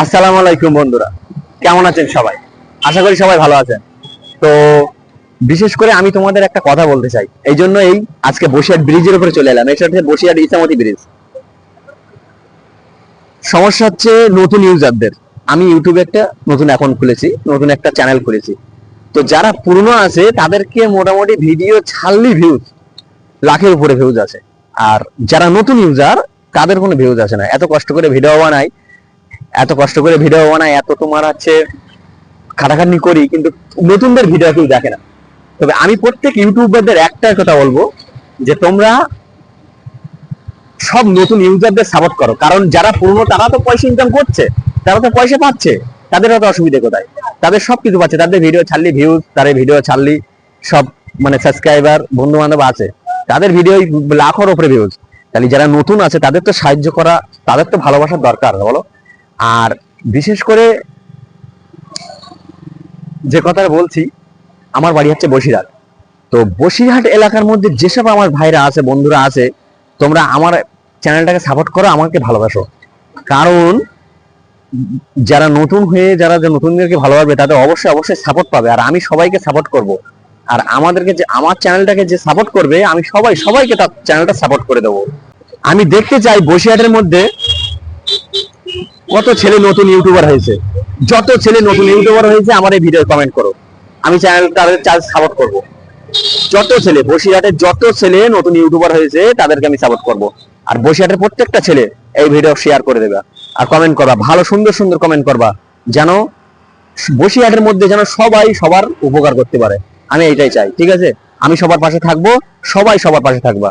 আসসালামু আলাইকুম বন্ধুরা, কেমন আছেন সবাই? আশা করি সবাই ভালো আছেন। তো বিশেষ করে আমি তোমাদের একটা কথা বলতে চাই, এই জন্য আজকে বসিরহাট ব্রিজের উপরে চলে এলাম। এটা হচ্ছে বসিরহাট ইসামতি ব্রিজ। সমস্যা হচ্ছে নতুন ইউজারদের। আমি ইউটিউবে একটা নতুন অ্যাকাউন্ট খুলেছি, নতুন একটা চ্যানেল খুলেছি। তো যারা পুরনো আছে তাদেরকে মোটামুটি ভিডিও ছাড়লি ভিউজ লাখের উপরে ভিউজ আছে। আর যারা নতুন ইউজার তাদের কোনো ভিউজ আসে না। এত কষ্ট করে ভিডিও বানাই, এত তোমার হচ্ছে খাটাখাটনি করি, কিন্তু নতুনদের ভিডিও কেউ দেখে না। তবে আমি প্রত্যেক ইউটিউবারদের একটা কথা বলবো, যে তোমরা সব নতুন ইউজারদের সাপোর্ট করো। কারণ যারা পুরনো তারা তো পয়সা ইনকাম করছে, তারা তো পয়সা পাচ্ছে, তাদের অত অসুবিধা কোথায়? তাদের সবকিছু পাচ্ছে, তাদের ভিডিও ছাড়লি ভিউজ, তাদের ভিডিও ছাড়লি সব মানে সাবস্ক্রাইবার বন্ধু বান্ধব আছে, তাদের ভিডিও লাখের উপরে ভিউজ। তাহলে যারা নতুন আছে তাদের তো সাহায্য করা, তাদের তো ভালোবাসার দরকার, বলো? আর বিশেষ করে যে কথাটা বলছি, আমার বাড়ি হচ্ছে বসিরহাট। তো বসিরহাট এলাকার মধ্যে যেসব আমার ভাইরা আছে, বন্ধুরা আছে, তোমরা আমার চ্যানেলটাকে সাপোর্ট করো, আমাকে ভালোবাসো। কারণ যারা নতুন হয়ে যারা যে নতুনদেরকে ভালোবাসবে তাদের অবশ্যই অবশ্যই সাপোর্ট পাবে, আর আমি সবাইকে সাপোর্ট করব। আর আমাদেরকে যে আমার চ্যানেলটাকে যে সাপোর্ট করবে, আমি সবাইকে তার চ্যানেলটা সাপোর্ট করে দেবো। আমি দেখতে চাই বসিরহাটের মধ্যে কত ছেলে নতুন ইউটিউবার হয়েছে। যত ছেলে নতুন ইউটিউবার হয়েছে আমার এই ভিডিও কমেন্ট করো, আমি চ্যানেলটা সাপোর্ট করব। যত ছেলে বসিরহাটের যত ছেলে নতুন ইউটিউবার হয়েছে তাদেরকে আমি সাপোর্ট করব। আর বসিরহাটের প্রত্যেকটা ছেলে এই ভিডিও শেয়ার করে দেবে আর কমেন্ট করবা, ভালো সুন্দর সুন্দর কমেন্ট করবা, যেন বসিরহাটের মধ্যে যেন সবাই সবার উপকার করতে পারে। আমি এইটাই চাই, ঠিক আছে? আমি সবার পাশে থাকবো, সবাই সবার পাশে থাকবা।